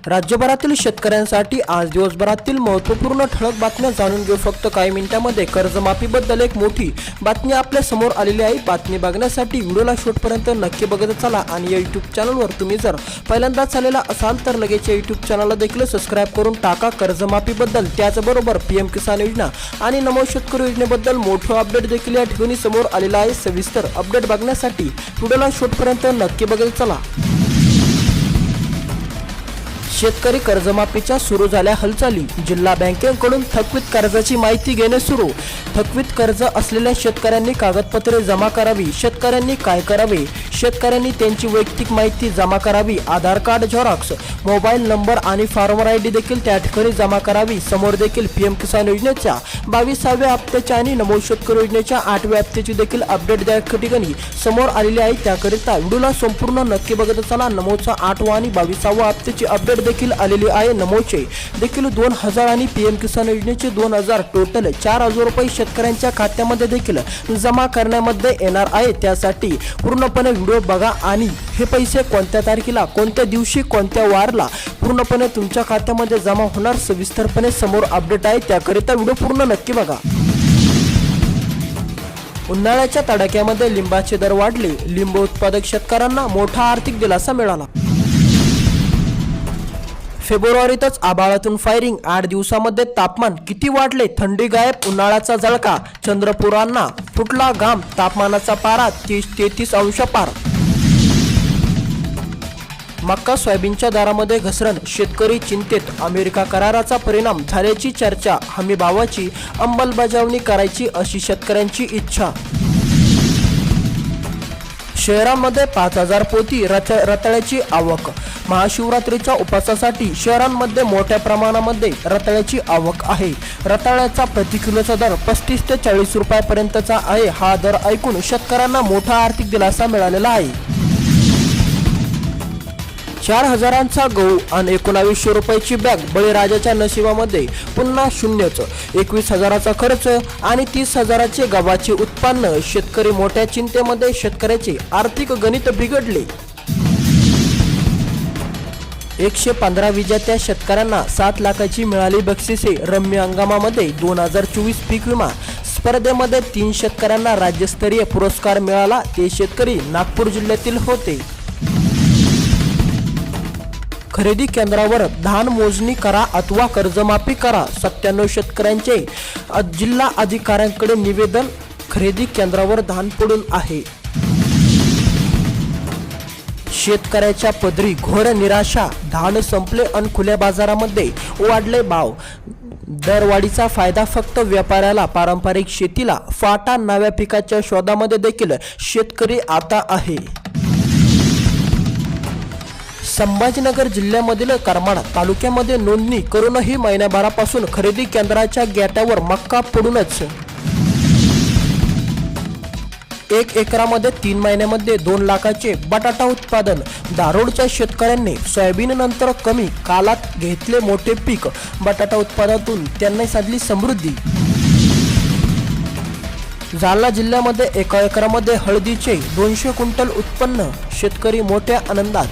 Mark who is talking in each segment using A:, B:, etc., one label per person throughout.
A: राज्यभरातील शेतकऱ्यांसाठी आज दिवसभरातील महत्त्वपूर्ण ठळक बातम्या जाणून घेऊ. फक्त काही मिनिटांमध्ये कर्जमाफीबद्दल एक मोठी बातमी आपल्या समोर आलेली आहे. बातमी बघण्यासाठी व्हिडिओला शेवटपर्यंत नक्की बघत चला आणि या यूट्यूब चॅनलवर तुम्ही जर पहिल्यांदाच आलेला असाल तर लगेच या यूट्यूब चॅनलला देखील सबस्क्राईब करून टाका. कर्जमाफीबद्दल त्याचबरोबर पीएम किसान योजना आणि नमो शेतकरी योजनेबद्दल मोठं अपडेट देखील या ठिकाणी समोर आलेला आहे. सविस्तर अपडेट बघण्यासाठी व्हिडिओला शेवटपर्यंत नक्की बघत चला. शेतकरी कर्जमाफीच्या सुरू झाल्या हालचाली. जिल्हा बँकेकडून थकीत कर्जाची माहिती घेणे सुरू. थकीत कर्ज असलेल्या शेतकऱ्यांनी कागदपत्रे जमा करावी. शेतकऱ्यांनी काय करावे? शेतकऱ्यांनी त्यांची वैयक्तिक माहिती जमा करावी. आधार कार्ड झेरॉक्स, मोबाईल नंबर आणि फार्मर आयडी देखील त्या ठिकाणी जमा करावी. समोर देखील पीएम किसान योजनेच्या 22व्या हप्त्याच्या आणि नमो शेतकरी योजनेच्या 8व्या हप्त्याची देखील अपडेट त्या ठिकाणी समोर आलेली आहे. त्याकरिता व्हिडिओला संपूर्ण नक्की बघत चला. नमोचा 8वा आणि 22वा हप्त्याची अपडेट देखील आलेली आहे. नमोचे देखील 2000 आणि पीएम किसान योजनेचे 2000 टोटल 4000 रुपये शेतकऱ्यांच्या खात्यामध्ये देखील जमा करण्यामध्ये येणार आहे. त्यासाठी पूर्णपणे व्हिडिओ बघा आणि हे पैसे कोणत्या तारखेला, कोणत्या दिवशी, कोणत्या वारला पूर्णपणे तुमच्या खात्यामध्ये जमा होणार सविस्तरपणे समोर अपडेट आहे. त्याकरिता व्हिडिओ पूर्ण नक्की बघा. उन्हाळ्याच्या तडाख्यामध्ये लिंबाचे दर वाढले. लिंबू उत्पादक शेतकऱ्यांना मोठा आर्थिक दिलासा मिळाला. फेब्रुवारीतच आभाळातून फायरिंग. 8 दिवसामध्ये तापमान किती वाढले? थंडी गायब, उन्हाळ्याचा झळका. चंद्रपुरांना फुटला घाम. तापमानाचा पारा 30-33 अंश पार. मक्का सोयाबीनच्या दरामध्ये घसरण. शेतकरी चिंतेत. अमेरिका कराराचा परिणाम झाल्याची चर्चा. हमी भावाची अंमलबजावणी करायची अशी शेतकऱ्यांची इच्छा. शहरांमध्ये 5000 पोती रताळ्याची आवक. महाशिवरात्रीच्या उपवासासाठी शहरांमध्ये मोठ्या प्रमाणामध्ये रताळ्याची आवक आहे. रताळ्याचा प्रति किलोचा दर 35 ते 40 रुपयापर्यंतचा आहे. हा दर ऐकून शेतकऱ्यांना मोठा आर्थिक दिलासा मिळालेला आहे. 4000चा गहू आणि 1900 रुपयाची बॅग. बळीराजाच्या नशिबामध्ये पुन्हा शून्यच. 21000चा खर्च आणि 30000चे गव्हाचे उत्पन्न. शेतकरी मोठ्या चिंतेमध्ये. शेतकऱ्याचे आर्थिक गणित बिघडले. 115 विजेत्या शेतकऱ्यांना 7 लाखाची मिळाली बक्षिसे. रम्य हंगामामध्ये 2024 पीक विमा स्पर्धेमध्ये 3 शेतकऱ्यांना राज्यस्तरीय पुरस्कार मिळाला. ते शेतकरी नागपूर जिल्ह्यातील होते. खरेदी केंद्रावर धान मोजणी करा अथवा कर्जमाफी करा. 97 शेतकऱ्यांचे जिल्हा अधिकाऱ्यांकडे निवेदन. खरेदी केंद्रावर धान पडून आहे. शेतकऱ्याच्या पदरी घोर निराशा. धान संपले आणि खुल्या बाजारामध्ये वाढले भाव. दरवाढीचा फायदा फक्त व्यापाऱ्याला. पारंपरिक शेतीला फाटा. नव्या पिकाच्या शोधामध्ये देखील शेतकरी आता आहे. संभाजीनगर जिल्ह्यामधील करमाड तालुक्यामध्ये नोंदणी करूनही महिन्याभरापासून खरेदी केंद्राच्या गेटावर मक्का पडूनच. 1 एकरामध्ये 3 महिन्यामध्ये 2 लाखाचे बटाटा उत्पादन. दारोडच्या शेतकऱ्यांनी सोयाबीन नंतर कमी कालात घेतले मोठे पीक. बटाटा उत्पादनातून त्यांनी साधली समृद्धी. जालना जिल्ह्यामध्ये 1 एकरामध्ये हळदीचे 200 क्विंटल उत्पन्न. शेतकरी मोठ्या आनंदात.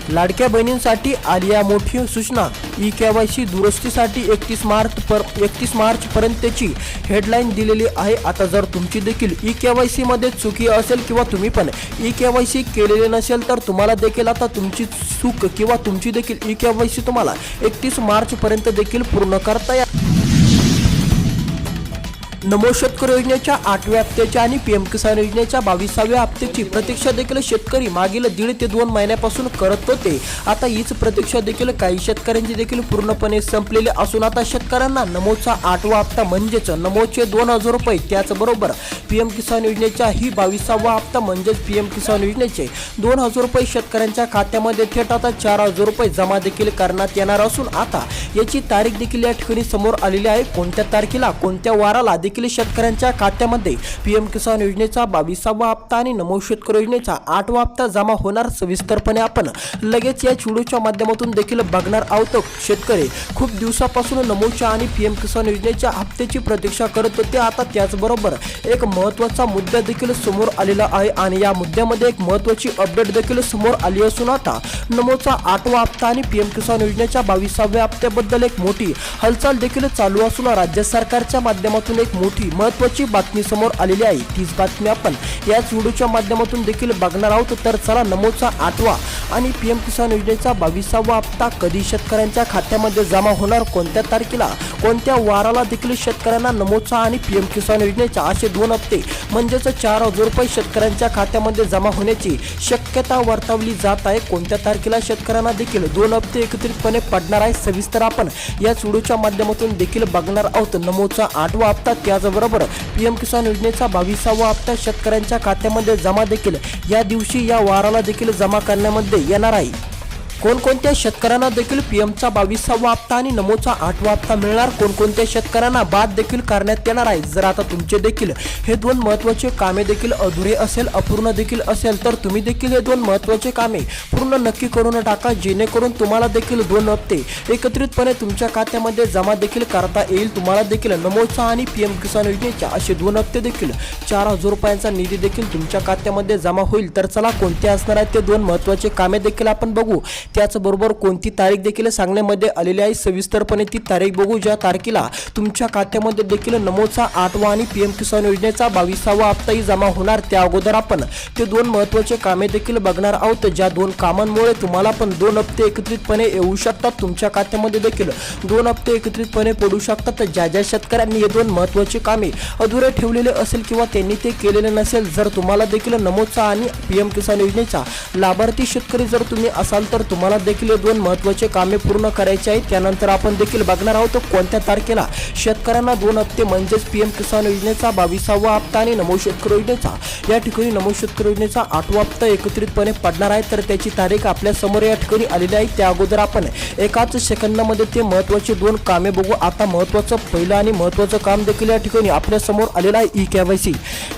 A: लाडक्या बहिणींसाठी आली या मोठी सूचना. ई-केवायसी दुरुस्तीसाठी 31 मार्च पर्यंतची हेडलाईन दिलेली आहे. आता जर तुमची देखील ई-केवायसी मध्ये चुकी असेल किंवा तुम्ही पण ई-केवायसी केलेले नसेल तर तुम्हाला देखील आता तुमची चूक किंवा तुमची देखील ई-केवायसी तुम्हाला 31 मार्च पर्यंत देखील पूर्ण करता येईल. नमो शेतकरी योजनेच्या 8व्या हप्त्याच्या आणि पीएम किसान योजनेच्या 22व्या हप्त्याची प्रतीक्षा देखील शेतकरी मागील 1.5 ते 2 महिन्यापासून करत होते. आता हीच प्रतीक्षा देखील काही शेतकऱ्यांची देखील पूर्णपणे संपलेली असून आता शेतकऱ्यांना नमोचा 8वा हप्ता म्हणजेच नमोचे 2000 रुपये त्याचबरोबर पीएम किसान योजनेचा ही 22वा हप्ता म्हणजेच पीएम किसान योजनेचे 2000 रुपये शेतकऱ्यांच्या खात्यामध्ये थेट आता 4000 रुपये जमा देखील करण्यात येणार असून आता याची तारीख देखील या ठिकाणी समोर आलेली आहे. कोणत्या तारखेला, कोणत्या वाराला देखील शेतकऱ्यांच्या खात्यामध्ये पीएम किसान योजनेचा 22वा हप्ता आणि नमो शेतकरी योजनेचा 8वा हप्ता जमा होणार सविस्तरपणे आपण लगेच या व्हिडिओच्या माध्यमातून देखील बघणार आहोत. शेतकरी खूप दिवसापासून नमोच्या आणि पीएम किसान योजनेच्या हप्त्याची प्रतीक्षा करत होते. आता त्याचबरोबर एक महत्त्वाचा मुद्दा देखील समोर आलेला आहे आणि या मुद्द्यामध्ये एक महत्त्वाची अपडेट देखील समोर आली असून आता नमोचा 8वा हप्ता आणि पीएम किसान योजनेच्या 22व्या हप्त्याबद्दल एक मोठी हालचाल देखील चालू असून राज्य सरकारच्या माध्यमातून एक मोठी महत्त्वाची बातमी समोर आलेली आहे। तीच बातमी आपण याच व्हिडिओच्या माध्यमातून देखील बघणार आहोत। तर चला, नमोचा 8वा आणि पीएम किसान योजनेचा 22वा हप्ता कधी शेतकऱ्यांच्या खात्यामध्ये जमा होणार, कोणत्या तारखेला, कोणत्या वाराला देखील शेतकऱ्यांना नमोचा आणि पीएम किसान योजनेच्या असे 2 हप्ते म्हणजेच 4,000 रुपये शेतकऱ्यांच्या खात्यामध्ये जमा होण्याची शक्यता वर्तवली जात आहे। कोणत्या तारखेला शेतकऱ्यांना देखील 2 हप्ते एकत्रितपणे पडणार आहे, सविस्तर आपण याच व्हिडिओच्या माध्यमातून देखील बघणार आहोत। नमोचा 8वा हप्ता त्याचबरोबर पीएम किसान योजनेचा 22वा हप्ता शेतकऱ्यांच्या खात्यामध्ये जमा देखील या दिवशी या वाराला देखील जमा करण्यामध्ये येणार आहे। कोणकोणत्या शेतकऱ्यांना देखील पीएमचा 22वा हप्ता आणि नमोचा 8वा हप्ता मिळणार, कोणकोणत्या शेतकऱ्यांना बाद देखील करण्यात येणार आहे। जर आता तुमचे देखील हे 2 महत्त्वाचे कामे देखील अधुरे असेल, अपूर्ण देखील असेल, तर तुम्ही देखील हे 2 महत्त्वाचे कामे पूर्ण नक्की करून टाका, जेणेकरून तुम्हाला देखील 2 हप्ते एकत्रितपणे तुमच्या खात्यामध्ये जमा देखील करता येईल। तुम्हाला देखील नमोचा आणि पीएम किसान योजनेच्या असे 2 हप्ते देखील 4,000 रुपयांचा निधी देखील तुमच्या खात्यामध्ये जमा होईल। तर चला, कोणते असणार आहेत ते 2 महत्त्वाचे कामे देखील आपण बघू। त्याचबरोबर कोणती तारीख देखील सांगण्यामध्ये आलेली आहे, सविस्तरपणे ती तारीख बघू ज्या तारखेला तुमच्या खात्यामध्ये देखील नमोचा 8वा आणि पीएम किसान योजनेचा 22वा हप्ताही जमा होणार। त्या अगोदर आपण ते 2 महत्त्वाचे कामे देखील बघणार आहोत, ज्या 2 कामांमुळे तुम्हाला पण 2 हप्ते एकत्रितपणे येऊ शकतात, तुमच्या खात्यामध्ये देखील 2 हप्ते एकत्रितपणे पडू शकतात। ज्या शेतकऱ्यांनी हे 2 महत्त्वाचे कामे अधुरे ठेवलेले असेल किंवा त्यांनी ते केलेले नसेल, जर तुम्हाला देखील नमोचा आणि पीएम किसान योजनेचा लाभार्थी शेतकरी जर तुम्ही असाल, तर तुम्हाला देखील 2 महत्त्वाचे कामे पूर्ण करायचे आहेत। त्यानंतर आपण देखील बघणार आहोत कोणत्या तारखेला शेतकऱ्यांना 2 हप्ते म्हणजेच पीएम किसान योजनेचा 22वा हप्ता आणि नमो शेतकरी योजनेचा या ठिकाणी नमो शेतकरी योजनेचा 8वा हप्ता एकत्रितपणे पडणार आहे। तर त्याची तारीख आपल्या समोर या ठिकाणी आलेली आहे। त्या अगोदर आपण एकाच सेकंदामध्ये ते महत्त्वाचे 2 कामे बघू। आता महत्त्वाचं पहिलं आणि महत्त्वाचं काम देखील या ठिकाणी आपल्या समोर आलेलं आहे, ई-केवायसी।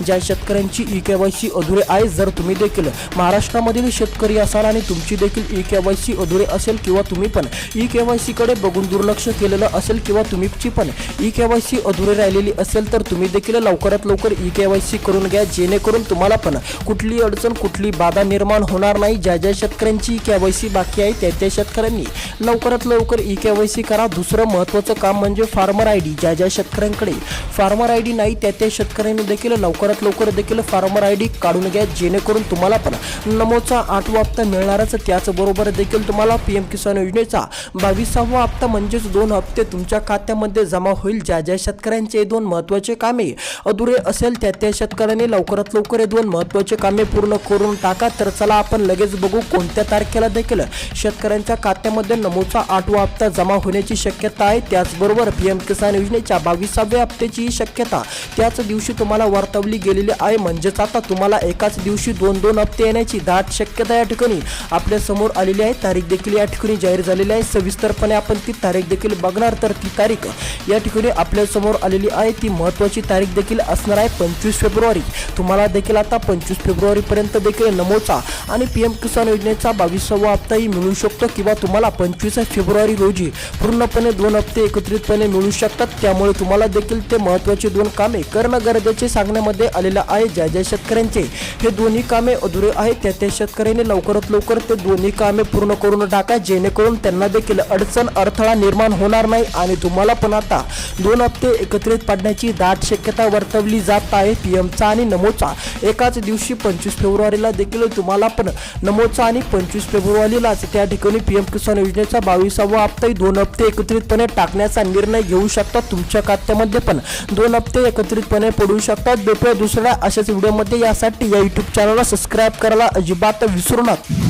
A: ज्या शेतकऱ्यांची ई-केवायसी अधुरे आहे, जर तुम्ही देखील महाराष्ट्रामधील शेतकरी असाल आणि तुमची देखील ई-केवायसी अधुरे असेल किंवा तुम्ही पण ई-केवायसी कडे बघून दुर्लक्ष केलेलं असेल किंवा तुमची पण ई-केवायसी अधुरे राहिलेली असेल, तर तुम्ही देखील लवकरात लवकर ई-केवायसी करून घ्या, जेणेकरून तुम्हाला पण कुठली अडचण, कुठली बाधा निर्माण होणार नाही। ज्या शेतकऱ्यांची ई-केवायसी बाकी आहे त्या शेतकऱ्यांनी लवकरात लवकर ई-केवायसी करा। दुसरं महत्त्वाचं काम म्हणजे फार्मर आयडी। ज्या शेतकऱ्यांकडे फार्मर आयडी नाही त्या शेतकऱ्यांनी देखील लवकरात लवकर देखील फार्मर आयडी काढून घ्या, जेणेकरून तुम्हाला पण नमोचा 8वा हप्ता मिळणारच। त्याचबरोबर देखील तुम्हाला पीएम किसान योजनेचा 22वा हप्ता म्हणजेच 2 हप्ते तुमच्या खात्यामध्ये जमा होईल। ज्या शेतकऱ्यांचे 2 महत्त्वाचे कामे अधुरे असेल त्या शेतकऱ्यांनी लवकरात लवकर 2 महत्त्वाचे कामे पूर्ण करून टाका। तर चला, आपण लगेच बघू कोणत्या तारखेला देखील शेतकऱ्यांच्या खात्यामध्ये नमोचा 8वा हप्ता जमा होण्याची शक्यता आहे। त्याचबरोबर पीएम किसान योजनेच्या 22व्या हप्त्याची शक्यता त्याच दिवशी तुम्हाला वर्तवली गेलेली आहे। म्हणजेच आता तुम्हाला एकाच दिवशी 2 हप्ते येण्याची दाट शक्यता या ठिकाणी आपल्या समोर आलेली आहे। तारीख देखील या ठिकाणी जाहीर झालेली आहे, सविस्तरपणे आपण ती तारीख देखील बघणार। तर ती तारीख या ठिकाणी आपल्या समोर आलेली आहे, ती महत्त्वाची तारीख देखील असणार आहे 25 फेब्रुवारी। तुम्हाला देखील आता 25 फेब्रुवारी पर्यंत देखील नमोचा आणि पीएम किसान योजनेचा 22वा हप्ताही मिळू शकतो किंवा तुम्हाला 25 फेब्रुवारी रोजी पूर्णपणे 2 हप्ते एकत्रितपणे मिळू शकतात। त्यामुळे तुम्हाला देखील ते महत्त्वाचे 2 कामे करणं गरजेचे सांगण्यामध्ये आलेलं आहे। ज्या शेतकऱ्यांचे हे दोन्ही कामे अधुरे आहेत त्या शेतकऱ्यांनी लवकरात लवकर ते दोन्ही कामे पूर्ण करून टाका, जेणेकरून त्यांना देखील अडचण, अडथळा निर्माण होणार नाही आणि तुम्हाला पण आता 2 हप्ते एकत्रित पडण्याची दाट शक्यता वर्तवली जात आहे। पीएमचा आणि नमोचा एकाच दिवशी 25 फेब्रुवारीला देखील तुम्हाला पण नमोचा आणि 25 फेब्रुवारीलाच त्या ठिकाणी पीएम किसान योजनेचा 22वा हप्ताही 2 हप्ते एकत्रितपणे टाकण्याचा निर्णय घेऊ शकतात। तुमच्या खात्यामध्ये पण 2 हप्ते एकत्रितपणे पडू शकतात। भेटूया दुसऱ्या अशाच व्हिडिओमध्ये। यासाठी या यूट्यूब चॅनलला सबस्क्राईब करायला अजिबात विसरू नका।